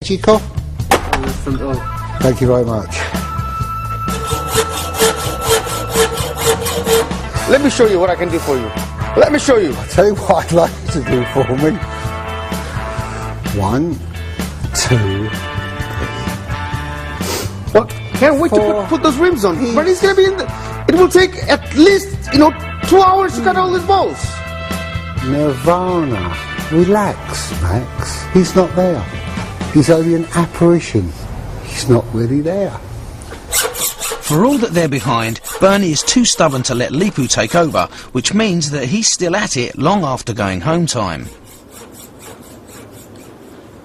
Chico. Thank you very much. Let me show you what I can do for you. Let me show you. I'll tell you what I'd like you to do for me. 1, 2. Well, can't wait to put those rims on. But he's gonna be in the, it will take at least, 2 hours to cut all these bolts. Nirvana. Relax, Max. He's not there. He's only an apparition. He's not really there. For all that they're behind, Bernie is too stubborn to let Leepu take over, which means that he's still at it long after going home time.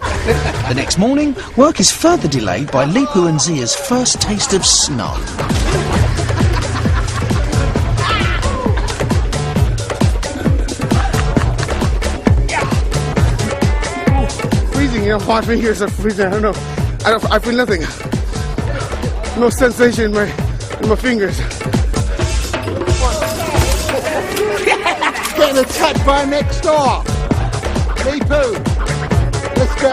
The next morning, work is further delayed by Leepu and Zia's first taste of snot. Freezing, my fingers are freezing. I don't know. I feel nothing. No sensation in my fingers. Getting attacked by next door. Leepu. Let's go.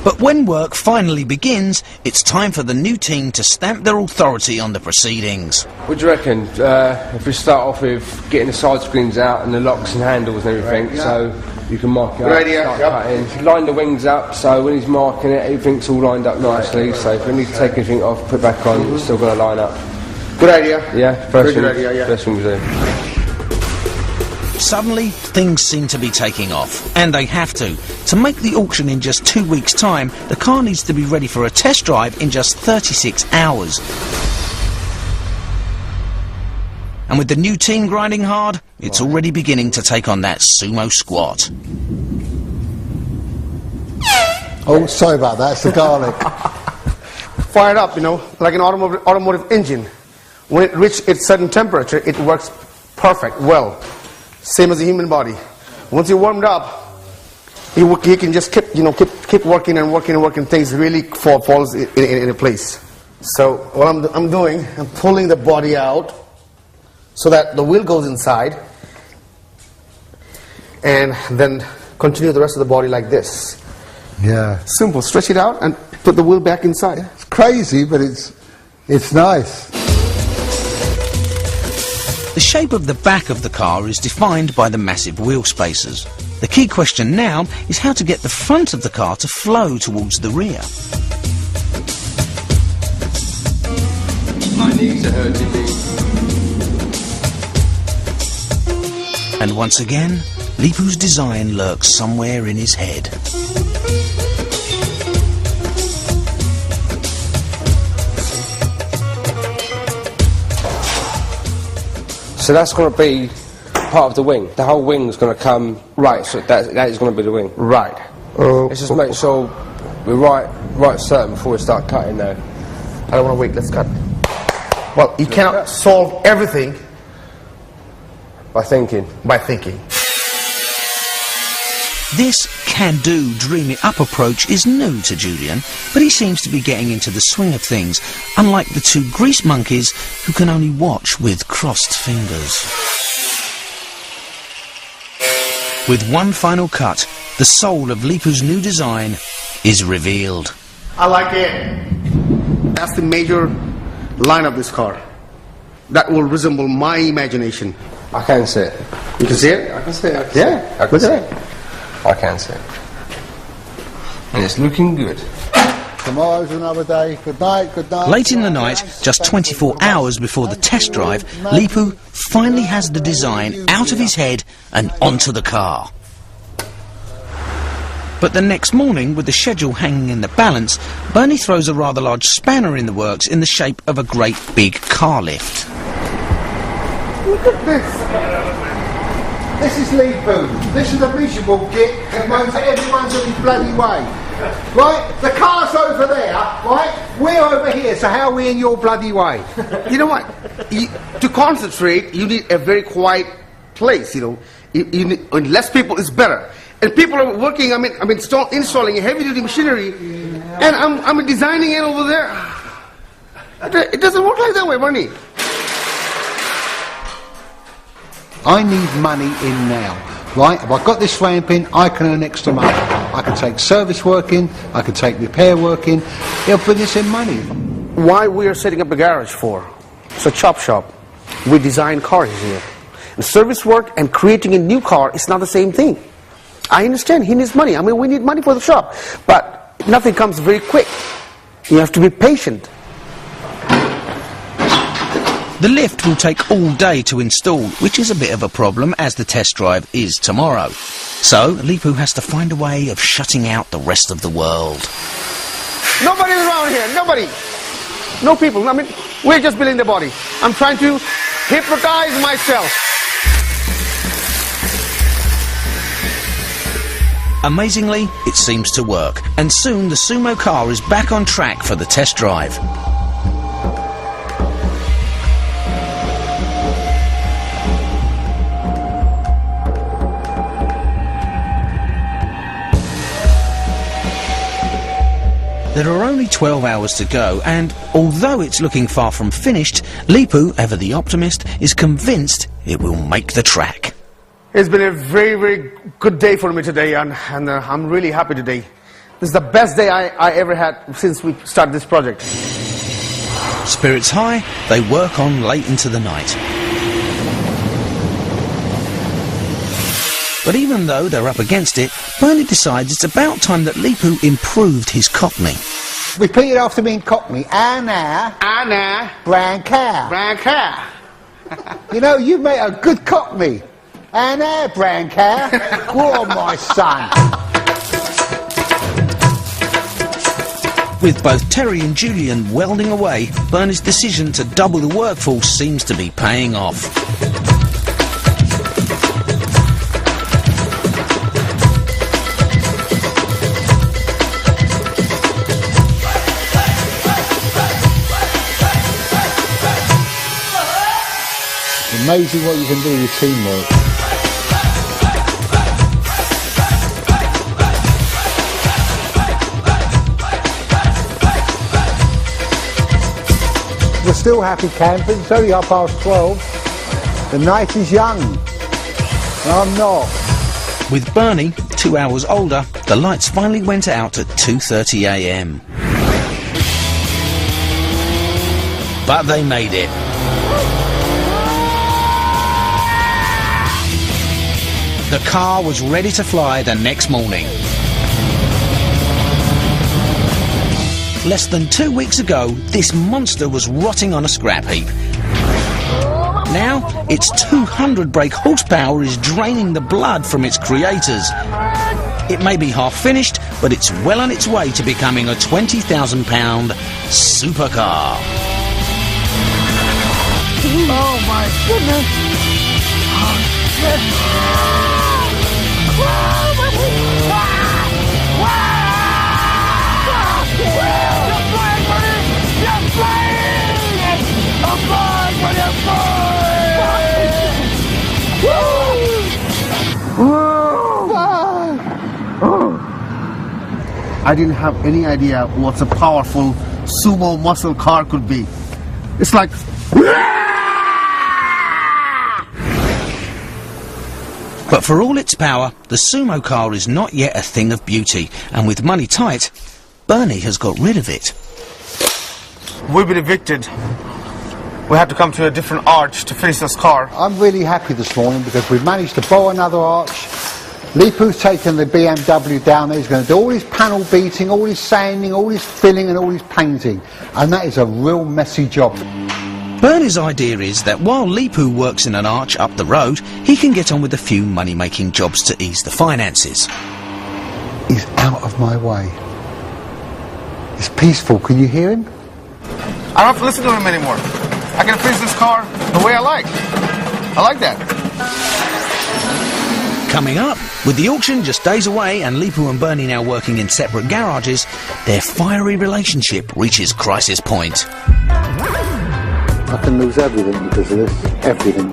But when work finally begins, it's time for the new team to stamp their authority on the proceedings. What do you reckon? If we start off with getting the side screens out and the locks and handles and everything, so you can mark it up, start cutting. Line the wings up, so when he's marking it, everything's all lined up nicely, so if we need to take anything off, put back on, it's still going to line up. Good idea. Yeah, first good idea, yeah. First thing we do. Suddenly, things seem to be taking off, and they have to. To make the auction in just 2 weeks' time, the car needs to be ready for a test drive in just 36 hours. And with the new team grinding hard, it's already beginning to take on that sumo squat. Oh, sorry about that. It's the garlic. Fire it up, like an automotive engine. When it reaches its certain temperature, it works perfect, well. Same as a human body. Once you're warmed up, you can just keep working and working and working. Things really falls in a place. So what I'm doing, I'm pulling the body out so that the wheel goes inside, and then continue the rest of the body like this. Yeah. Simple. Stretch it out and put the wheel back inside. It's crazy, but it's nice. The shape of the back of the car is defined by the massive wheel spacers. The key question now is how to get the front of the car to flow towards the rear. My knees are hurting me. And once again, Leepu's design lurks somewhere in his head. So that's going to be part of the wing. The whole wing's going to come right. So that is going to be the wing. Right. Let's just make sure we're right certain before we start cutting now. I don't want to wait. Let's cut. Well, you cannot solve everything by thinking. This can-do, dream-it-up approach is new to Julian, but he seems to be getting into the swing of things, unlike the two grease monkeys who can only watch with crossed fingers. With one final cut, the soul of Leepu's new design is revealed. I like it. That's the major line of this car. That will resemble my imagination. I can see it. You can see it? I can see it. Yeah, look at it. I can see it. And it's looking good. Tomorrow's another day. Good night, good night. Late in the night, just 24 hours before the test drive, Leepu finally has the design out of his head and onto the car. But the next morning, with the schedule hanging in the balance, Bernie throws a rather large spanner in the works in the shape of a great big car lift. Look at this. This is Leepu. This is a miserable git that moans at everyone's on his bloody way. Right? The car's over there, right? We're over here, so how are we in your bloody way? You know what? To concentrate, you need a very quiet place, You need, and less people is better. And people are working, installing heavy-duty machinery, and I'm designing it over there. It doesn't work like that way, Bernie. I need money in now, right? If I've got this ramp in, I can earn extra money. I can take service work in, I can take repair work in. It'll bring us in money. Why we are setting up a garage for? It's a chop shop. We design cars here. And service work and creating a new car is not the same thing. I understand he needs money. I mean, we need money for the shop. But nothing comes very quick. You have to be patient. The lift will take all day to install, which is a bit of a problem as the test drive is tomorrow. So, Leepu has to find a way of shutting out the rest of the world. Nobody's around here, nobody. No people, I mean, we're just building the body. I'm trying to hypnotize myself. Amazingly, it seems to work, and soon the Sumo car is back on track for the test drive. There are only 12 hours to go, and although it's looking far from finished, Leepu, ever the optimist, is convinced it will make the track. It's been a very, very good day for me today, and I'm really happy today. This is the best day I ever had since we started this project. Spirits high, they work on late into the night. But even though they're up against it, Bernie decides it's about time that Leepu improved his Cockney. Repeat it after me in Cockney. Anna. Anna. Brown cow. Brown cow. You know, you make a good Cockney. Anna, brown cow. Go on, my son. With both Terry and Julian welding away, Bernie's decision to double the workforce seems to be paying off. Amazing what you can do with teamwork. We're still happy camping. It's only 12:30. The night is young. I'm not. With Bernie, 2 hours older, the lights finally went out at 2:30 a.m. But they made it. The car was ready to fly the next morning. Less than 2 weeks ago, this monster was rotting on a scrap heap. Now, its 200 brake horsepower is draining the blood from its creators. It may be half finished, but it's well on its way to becoming a £20,000 supercar. Oh my goodness! Oh, shit. I didn't have any idea what a powerful sumo muscle car could be. It's like... But for all its power, the Sumo car is not yet a thing of beauty, and with money tight, Bernie has got rid of it. We've been evicted. We had to come to a different arch to finish this car. I'm really happy this morning because we've managed to borrow another arch. Leepu's taken the BMW down there. He's going to do all his panel beating, all his sanding, all his filling and all his painting. And that is a real messy job. Bernie's idea is that while Leepu works in an arch up the road, he can get on with a few money-making jobs to ease the finances. He's out of my way. It's peaceful. Can you hear him? I don't have to listen to him anymore. I can finish this car the way I like. I like that. Coming up, with the auction just days away and Leepu and Bernie now working in separate garages, their fiery relationship reaches crisis point. I can lose everything because of this. Everything.